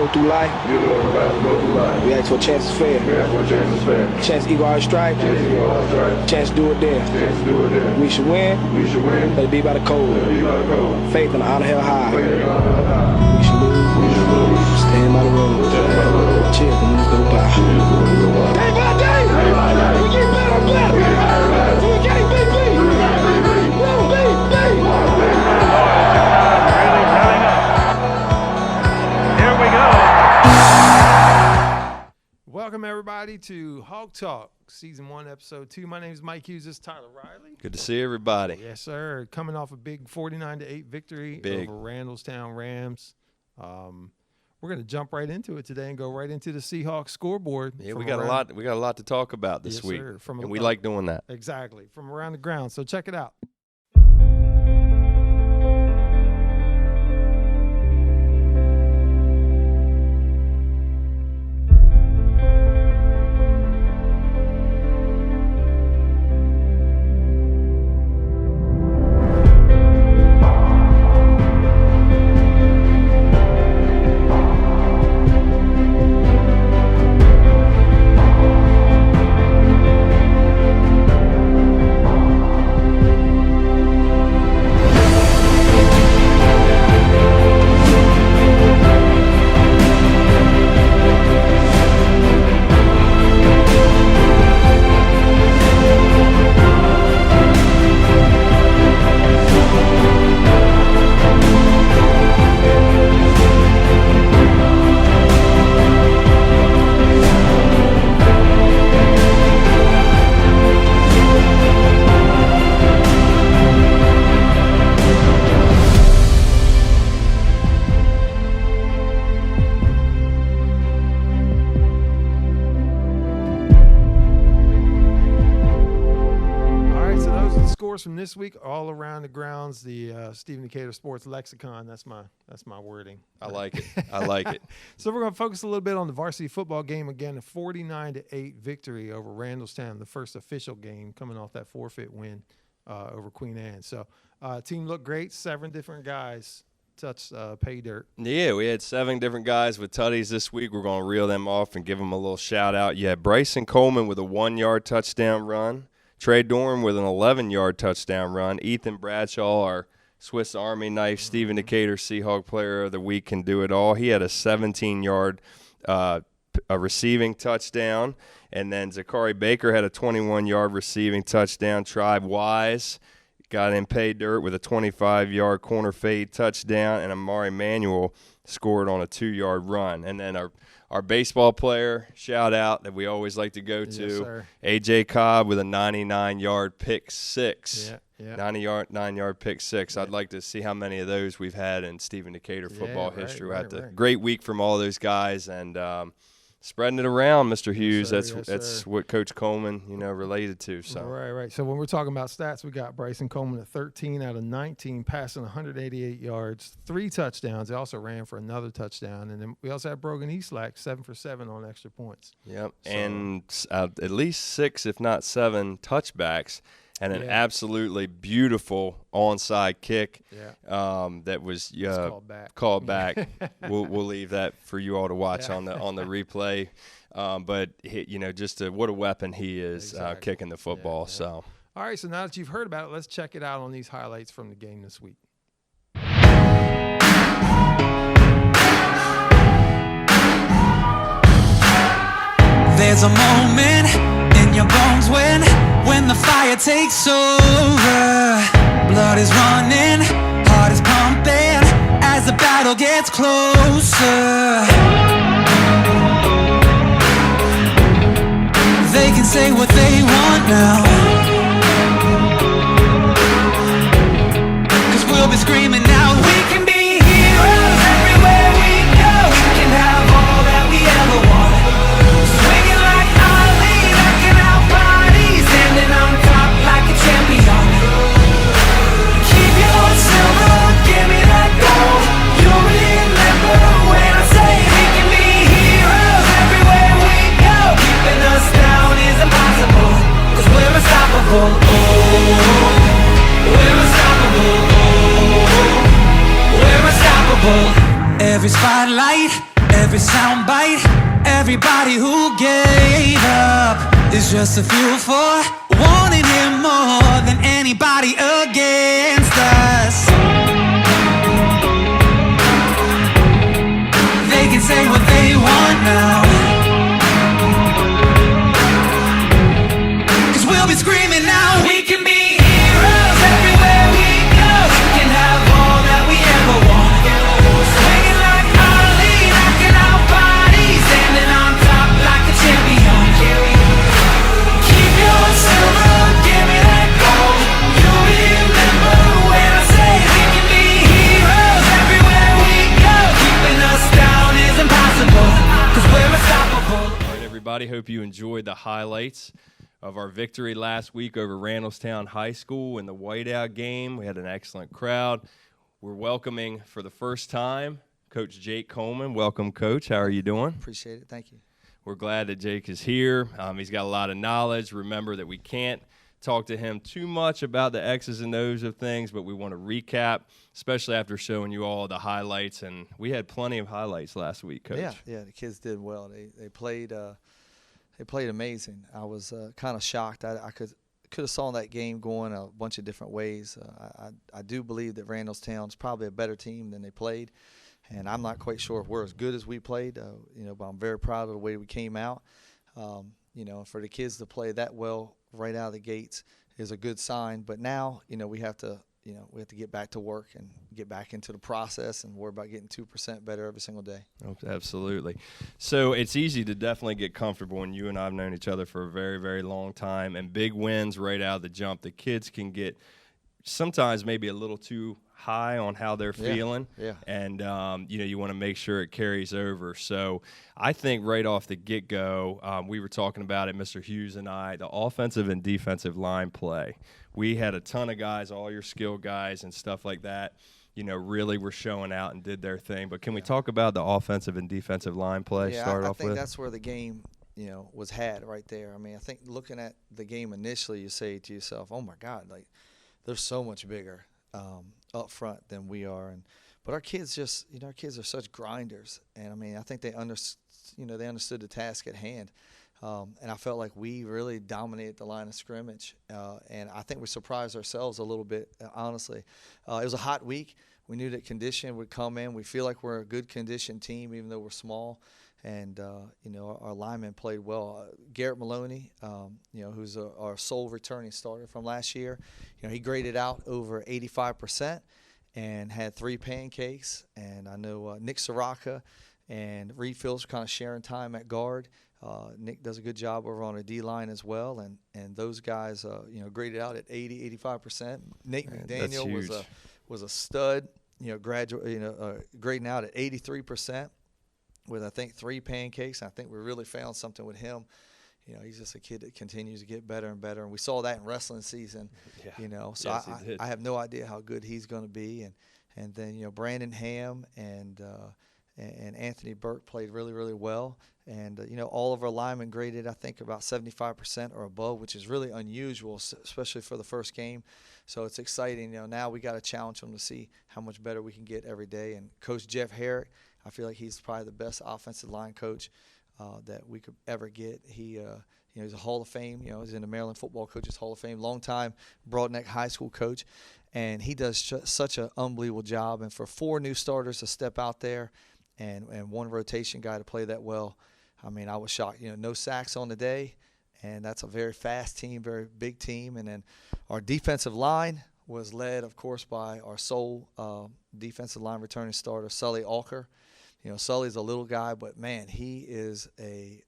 go through life. We ask for chances fair. Chance equal our stripe. Chance to do it there. We should win. Let it be by the code. Faith and honor held high. We should lose. Stand by the road. Cheers and we go by. Day by day. We get better and better. We can't beat me. Won't beat me. Welcome, everybody, to Hawk Talk, Season 1, Episode 2. My name is Mike Hughes. This is Tyler Riley. Good to see everybody. Yes, sir. Coming off a big 49-8 victory over Randallstown Rams. We're going to jump right into it today and go right into the Seahawks scoreboard. Yeah, we got a lot to talk about this week, sir. And we like doing that. Exactly, from around the ground. So check it out. From this week, all around the grounds, the Stephen Decatur Sports Lexicon. That's my wording. I like it. I like it. So we're going to focus a little bit on the varsity football game again. A 49-8 victory over Randallstown, the first official game coming off that forfeit win over Queen Anne. So team looked great. 7 different guys touched pay dirt. Yeah, we had 7 different guys with tutties this week. We're going to reel them off and give them a little shout out. You had Bryson Coleman with a 1-yard touchdown run. Trey Dorn with an 11-yard touchdown run. Ethan Bradshaw, our Swiss Army knife, Stephen Decatur Seahawk Player of the Week, can do it all. He had a 17-yard a receiving touchdown. And then Zachary Baker had a 21-yard receiving touchdown. Tribe Wise got in pay dirt with a 25-yard corner fade touchdown. And Amari Manuel scored on a 2-yard run. And then our baseball player, shout out, that we always like to go to, yes, A.J. Cobb with a 99-yard pick six. Yeah. 9-yard pick six. Yeah. I'd like to see how many of those we've had in Stephen Decatur football history. Right. Great week from all those guys, and spreading it around, Mr. Hughes. Yes, that's what Coach Coleman, related to. So right. So when we're talking about stats, we got Bryson Coleman at 13 out of 19, passing 188 yards, 3 touchdowns. He also ran for another touchdown, and then we also had Brogan Eastlack 7 for 7 on extra points. Yep, so, and at least 6, if not 7, touchbacks. And an absolutely beautiful onside kick that was called back. We'll leave that for you all to watch on the replay. But just what a weapon he is kicking the football. Yeah. So all right, so now that you've heard about it, let's check it out on these highlights from the game this week. There's a moment in your bones when the fire takes over. Blood is running, heart is pumping as the battle gets closer. They can say what they want now, 'cause we'll be screaming out, we can be heroes everywhere we go. We can have all that we ever want. Swinging like Ali, knocking out bodies, standing on top like a champion. Keep your silver, give me that gold. You'll remember when I say we can be heroes everywhere we go. Keeping us down is impossible, 'cause we're unstoppable. Oh, we're unstoppable. Oh, we're unstoppable. Every spotlight, every every soundbite, everybody who gave up is just a fuel for wanting him more than anybody against us. They can say what they want now, 'cause we'll be screaming now. We can be heroes everywhere we go. We can have all that we ever want. Swinging like Ali, knocking out bodies, standing on top like a champion. Keep your silver, give me that gold. You remember when I say we can be heroes everywhere we go. Keeping us down is impossible, 'cause we're unstoppable. All right, everybody, hope you enjoyed the highlights of our victory last week over Randallstown High School in the whiteout game. We had an excellent crowd. We're welcoming for the first time Coach Jake Coleman. Welcome, Coach. How are you doing? Appreciate it. Thank you. We're glad that Jake is here. He's got a lot of knowledge. Remember that we can't talk to him too much about the X's and O's of things, but we want to recap, especially after showing you all the highlights. And we had plenty of highlights last week, Coach. Yeah. The kids did well. They played. They played amazing. I was kind of shocked. I could have saw that game going a bunch of different ways. I do believe that Randallstown's probably a better team than they played, and I'm not quite sure if we're as good as we played. But I'm very proud of the way we came out. For the kids to play that well right out of the gates is a good sign. But now, we have to get back to work and get back into the process and worry about getting 2% better every single day. Oh, absolutely. So it's easy to definitely get comfortable when you and I have known each other for a very, very long time, and big wins right out of the jump. The kids can get sometimes maybe a little too high on how they're feeling. Yeah. And, you want to make sure it carries over. So I think right off the get-go, we were talking about it, Mr. Hughes and I, the offensive and defensive line play. We had a ton of guys, all your skill guys and stuff like that, really were showing out and did their thing. But can we talk about the offensive and defensive line play? I think that's where the game, was had right there. I mean, I think looking at the game initially, you say to yourself, oh, my God, like they're so much bigger up front than we are. But our kids just, our kids are such grinders. And, I mean, I think they understood the task at hand. And I felt like we really dominated the line of scrimmage. And I think we surprised ourselves a little bit, honestly. It was a hot week. We knew that condition would come in. We feel like we're a good conditioned team, even though we're small. And, our linemen played well. Garrett Maloney, who's our sole returning starter from last year, he graded out over 85% and had 3 pancakes. And I know Nick Soraka and Reed Fields are kind of sharing time at guard. Nick does a good job over on the D-line as well, and those guys, graded out at 85%. Nate McDaniel was a stud, grading out at 83% with, I think, 3 pancakes. I think we really found something with him. He's just a kid that continues to get better and better, and we saw that in wrestling season. Yeah. So yes, I have no idea how good he's going to be, and then Brandon Ham and Anthony Burke played really, really well. And, all of our linemen graded, I think, about 75% or above, which is really unusual, especially for the first game. So it's exciting. Now we got to challenge them to see how much better we can get every day. And Coach Jeff Herrick, I feel like he's probably the best offensive line coach that we could ever get. He's a Hall of Fame. He's in the Maryland Football Coaches Hall of Fame, longtime Broadneck High School coach. And he does such an unbelievable job. And for 4 new starters to step out there and 1 rotation guy to play that well, I mean, I was shocked. No sacks on the day, and that's a very fast team, very big team. And then our defensive line was led, of course, by our sole defensive line returning starter, Sully Alker. Sully's a little guy, but, man, he is a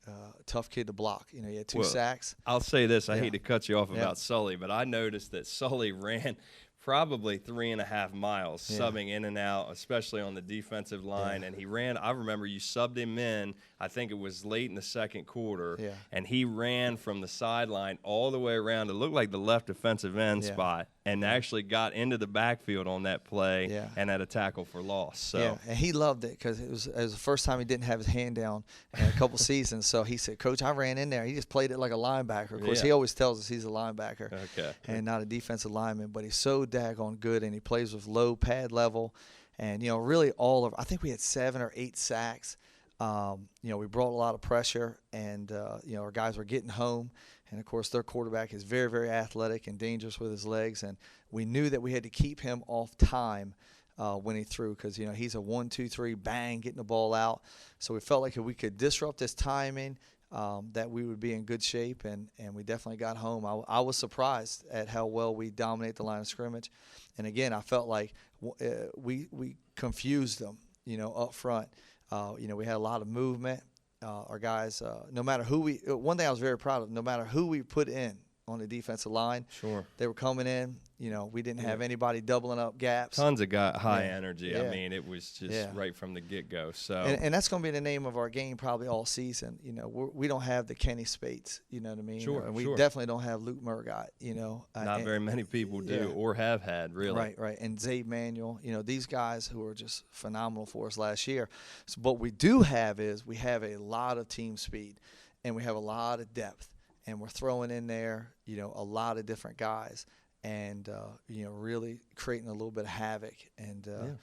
tough kid to block. He had 2 sacks. I'll say this. I hate to cut you off about Sully, but I noticed that Sully ran probably 3.5 miles, subbing in and out, especially on the defensive line. And he ran, I remember you subbed him in, I think it was late in the second quarter, and he ran from the sideline all the way around. It looked like the left defensive end spot, and actually got into the backfield on that play and had a tackle for loss. So. And he loved it because it was the first time he didn't have his hand down in a couple seasons. So he said, Coach, I ran in there. He just played it like a linebacker. Of course, he always tells us he's a linebacker and not a defensive lineman, but he's so daggone good, and he plays with low pad level. And, really I think we had 7 or 8 sacks We brought a lot of pressure, and our guys were getting home. And of course, their quarterback is very, very athletic and dangerous with his legs. And we knew that we had to keep him off time when he threw, because he's a 1, 2, 3 bang getting the ball out. So we felt like if we could disrupt his timing, that we would be in good shape, and we definitely got home. I was surprised at how well we dominate the line of scrimmage. And again, I felt like we confused them, up front. We had a lot of movement. Our guys, no matter who one thing I was very proud of, no matter who we put in on the defensive line, sure, they were coming in. We didn't have anybody doubling up gaps. Tons of high energy. Yeah. I mean, it was just right from the get-go. So, and that's going to be the name of our game probably all season. We don't have the Kenny Spates. You know what I mean? Sure. And we definitely don't have Luke Murgott. Not very many people do or have had, really. Right. And Zabe Manuel. These guys who are just phenomenal for us last year. So what we do have is we have a lot of team speed, and we have a lot of depth. And we're throwing in there, a lot of different guys, and really creating a little bit of havoc. And our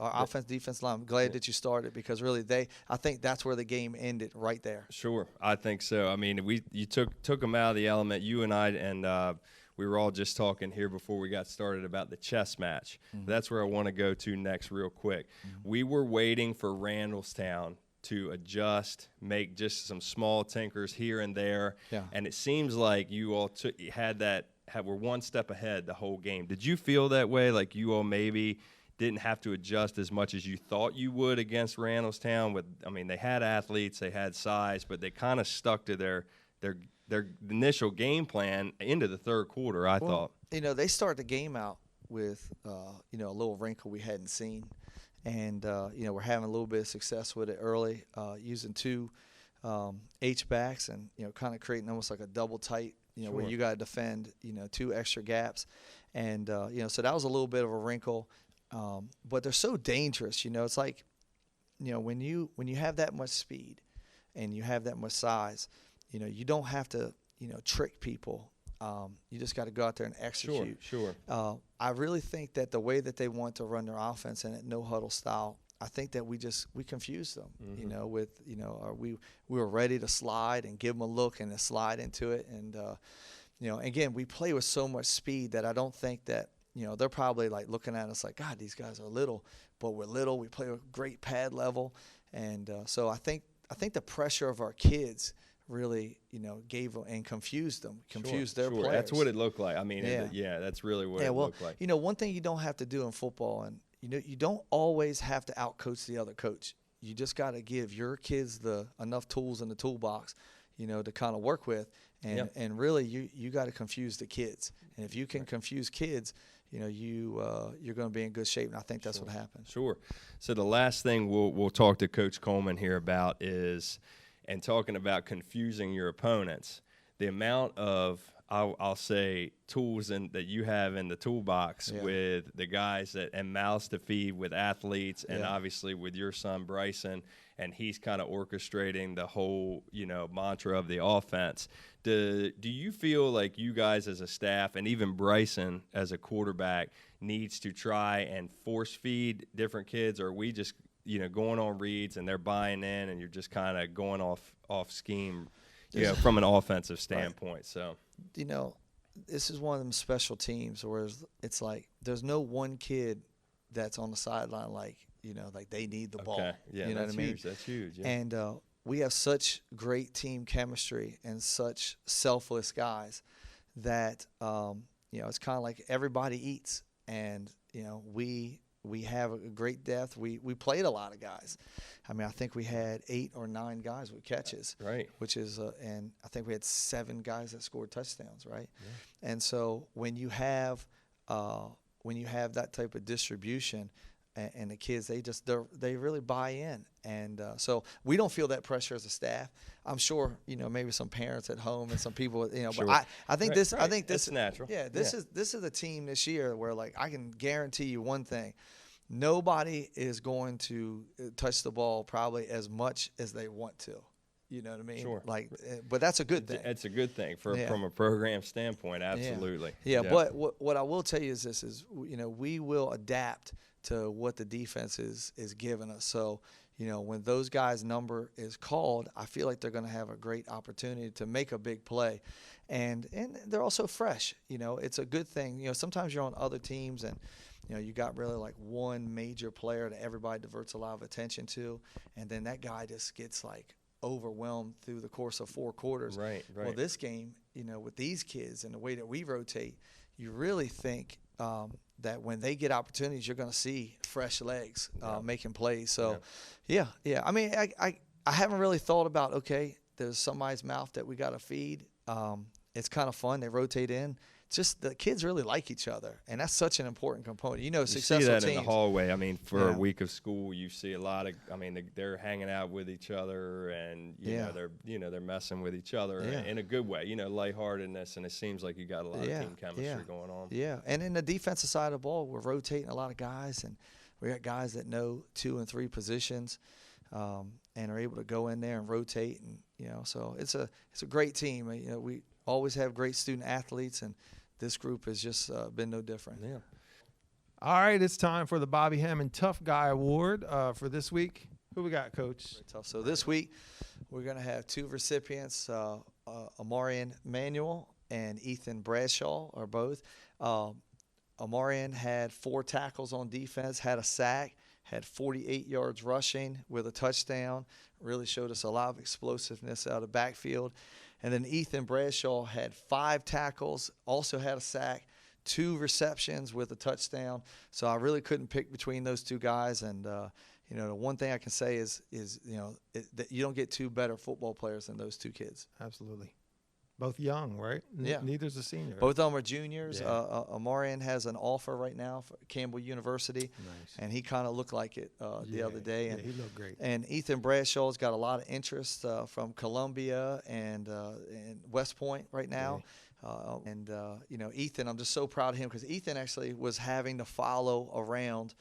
offense, defense line. I'm glad that you started, because really I think that's where the game ended, right there. Sure, I think so. I mean, you took them out of the element. You and I, and we were all just talking here before we got started about the chess match. Mm-hmm. That's where I want to go to next, real quick. Mm-hmm. We were waiting for Randallstown to adjust, make just some small tinkers here and there. Yeah. And it seems like you all were one step ahead the whole game. Did you feel that way, like you all maybe didn't have to adjust as much as you thought you would against Randallstown? They had athletes, they had size, but they kind of stuck to their initial game plan into the third quarter, I thought. They started the game out with a little wrinkle we hadn't seen. And, we're having a little bit of success with it early, using 2 H-backs and, kind of creating almost like a double tight, sure, where you got to defend, 2 extra gaps. And, so that was a little bit of a wrinkle. But they're so dangerous, it's like, when you have that much speed and you have that much size, you don't have to, trick people. You just got to go out there and execute. Sure. I really think that the way that they want to run their offense and at no huddle style, I think that we confused them. Mm-hmm. We were ready to slide and give them a look and to slide into it. And again, we play with so much speed that I don't think that they're probably like looking at us like, God, these guys are little, but we're little. We play with great pad level, and so I think the pressure of our kids really, gave them and confused them, their players. That's what it looked like. I mean, that's really what it looked like. One thing you don't have to do in football, and you don't always have to outcoach the other coach. You just got to give your kids enough tools in the toolbox, to kind of work with, and really you got to confuse the kids. And if you can confuse kids, you're going to be in good shape, and I think that's what happened. Sure. So the last thing we'll talk to Coach Coleman here about is, and talking about confusing your opponents, the amount of, I'll say, tools that you have in the toolbox with the guys and mouths to feed with athletes, and obviously with your son Bryson, and he's kind of orchestrating the whole, mantra of the offense. Do you feel like you guys as a staff, and even Bryson as a quarterback, needs to try and force feed different kids, or are we just going on reads and they're buying in, and you're just kind of going off scheme, from an offensive standpoint? Right. So, this is one of them special teams where it's like there's no one kid that's on the sideline like they need the ball. Yeah, you know that's what I mean? Huge. That's huge. Yeah. And we have such great team chemistry and such selfless guys that it's kind of like everybody eats, and we have a great depth. We played a lot of guys. I mean, I think we had 8 or 9 guys with catches. Right. Which is, and I think we had 7 guys that scored touchdowns, right? Yeah. And so when you have that type of distribution, and the kids, they really buy in. And so we don't feel that pressure as a staff. I'm sure, maybe some parents at home and some people, sure. But I think this, I think this is natural. Yeah, this is a team this year where, like, I can guarantee you one thing: nobody is going to touch the ball probably as much as they want to. You know what I mean? Sure. Like, but that's a good thing. It's a good thing from a program standpoint. Absolutely. Yeah. But what I will tell you is this: we will adapt to what the defense is giving us. So, when those guys' number is called, I feel like they're going to have a great opportunity to make a big play. And they're also fresh. It's a good thing. Sometimes you're on other teams and, you got really like one major player that everybody diverts a lot of attention to, and then that guy just gets like overwhelmed through the course of 4 quarters. Right. Well, this game, with these kids and the way that we rotate, you really think that when they get opportunities, you're going to see fresh legs making plays. So, yeah. I mean, I haven't really thought about, okay, there's somebody's mouth that we got to feed. It's kind of fun. They rotate in. Just the kids really like each other, and that's such an important component. Successful see that teams. in the hallway. I mean, for a week of school, you see a lot of. I mean, they're hanging out with each other, and they're messing with each other in a good way. Lightheartedness, and it seems like you got a lot of team chemistry going on. Yeah, and in the defensive side of the ball, we're rotating a lot of guys, and we got guys that know 2 and 3 positions, and are able to go in there and rotate, and so it's a great team. We always have great student athletes, and this group has just been no different. Yeah. All right, it's time for the Bobby Hammond Tough Guy Award for this week. Who we got, Coach? Tough. So this week we're going to have 2 recipients, Amarian Manuel and Ethan Bradshaw are both. Amarian had 4 tackles on defense, had a sack, had 48 yards rushing with a touchdown. Really showed us a lot of explosiveness out of the backfield. And then Ethan Bradshaw had 5 tackles, also had a sack, 2 receptions with a touchdown. So I really couldn't pick between those 2 guys. And, the one thing I can say is that you don't get 2 better football players than those 2 kids. Absolutely. Both young, right? Yeah. Neither's a senior. Both of them are juniors. Yeah. Amarian has an offer right now for Campbell University. Nice. And he kind of looked like it the other day. And he looked great. And Ethan Bradshaw's got a lot of interest from Columbia and West Point right now. Ethan, I'm just so proud of him because Ethan actually was having to follow around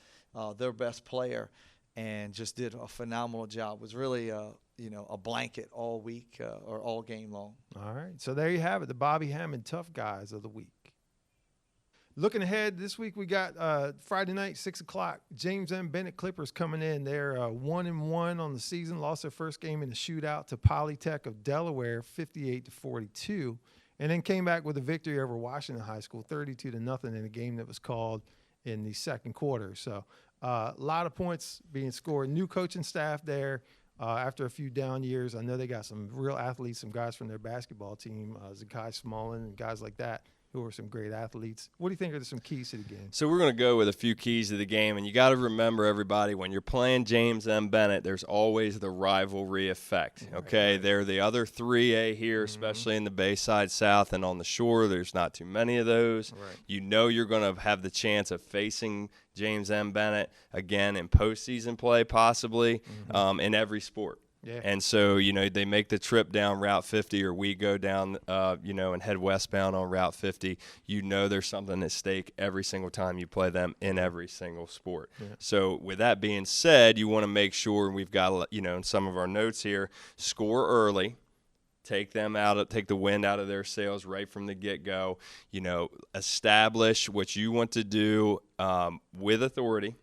their best player and just did a phenomenal job. Was really a blanket all week or all game long. All right. So there you have it, the Bobby Hammond Tough Guys of the week. Looking ahead, this week we got Friday night, 6 o'clock, James M. Bennett Clippers coming in. They're 1-1 on the season, lost their first game in a shootout to Polytech of Delaware, 58-42, and then came back with a victory over Washington High School, 32-0 in a game that was called in the second quarter. So a lot of points being scored. New coaching staff there. After a few down years, I know they got some real athletes, some guys from their basketball team, Zakai Smallin and guys like that, who are some great athletes. What do you think are some keys to the game? So we're going to go with a few keys to the game, and you got to remember, everybody, when you're playing James M. Bennett, there's always the rivalry effect, okay? Right. They're the other 3A here, especially in the Bayside South and on the shore. There's not too many of those. Right. You know you're going to have the chance of facing James M. Bennett again in postseason play, possibly, in every sport. Yeah. And so, they make the trip down Route 50, or we go down, and head westbound on Route 50. There's something at stake every single time you play them in every single sport. Yeah. So with that being said, you want to make sure, and we've got, in some of our notes here, score early. Take the wind out of their sails right from the get-go. Establish what you want to do with authority.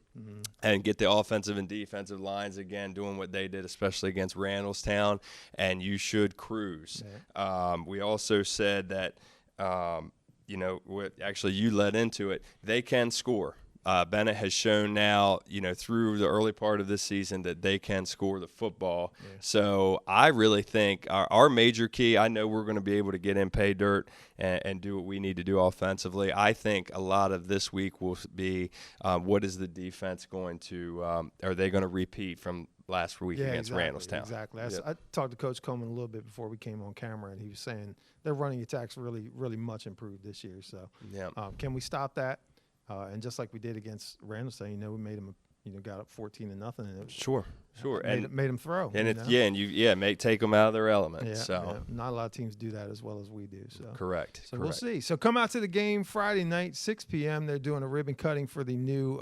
And get the offensive and defensive lines again doing what they did, especially against Randallstown, and you should cruise. Yeah. We also said that, actually you led into it, they can score. Bennett has shown now, through the early part of this season that they can score the football. Yeah. So I really think our major key, I know we're going to be able to get in pay dirt and do what we need to do offensively. I think a lot of this week will be what is the defense going to are they going to repeat from last week against Randallstown? Exactly. I talked to Coach Coleman a little bit before we came on camera, and he was saying their running attack's really, really much improved this year. So can we stop that? And just like we did against Randallstown, we made them, got up 14-0, and it was, sure, made them throw. And take them out of their element. Yeah, so not a lot of teams do that as well as we do. So correct. So we'll see. So come out to the game Friday night, 6 p.m. They're doing a ribbon cutting for the new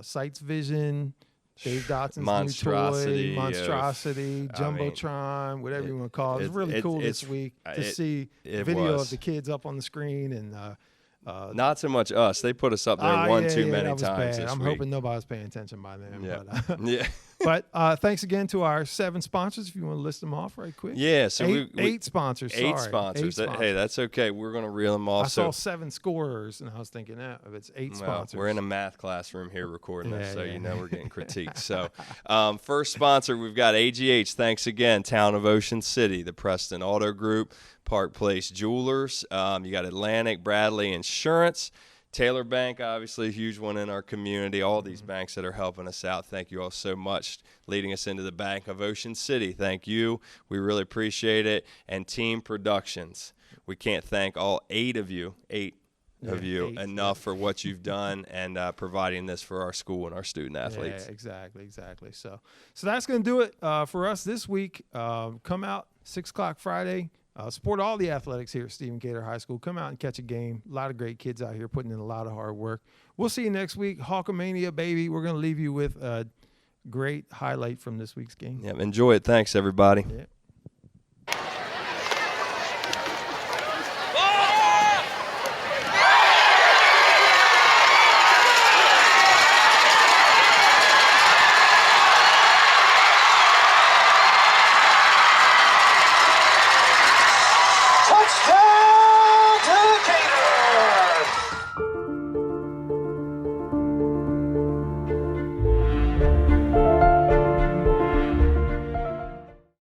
Sights Vision. Dave Dotson's Monstrosity, new toy, Monstrosity, Jumbotron, whatever you want to call it. It's really cool this week to see video of the kids up on the screen and. Not so much us. They put us up there too many times. I'm hoping nobody's paying attention by then. Yeah. But, But thanks again to our 7 sponsors. If you want to list them off right quick. Yeah, so eight sponsors. 8 sorry. sponsors. 8 sponsors. Hey, that's okay. We're going to reel them off. I saw 7 scorers, and I was thinking, if it's 8 sponsors. We're in a math classroom here recording this, so yeah. you know we're getting critiqued. So first sponsor, we've got AGH. Thanks again, Town of Ocean City, the Preston Auto Group, Park Place Jewelers. You got Atlantic Bradley Insurance. Taylor Bank, obviously a huge one in our community. All these banks that are helping us out, thank you all so much, leading us into the Bank of Ocean City. Thank you. We really appreciate it. And Team Productions. We can't thank all 8 of you, enough for what you've done and providing this for our school and our student athletes. Yeah, exactly. So that's going to do it for us this week. Come out 6 o'clock Friday. Support all the athletics here at Stephen Gator High School. Come out and catch a game. A lot of great kids out here putting in a lot of hard work. We'll see you next week. Hawkamania, baby. We're going to leave you with a great highlight from this week's game. Yeah, enjoy it. Thanks, everybody. Yeah.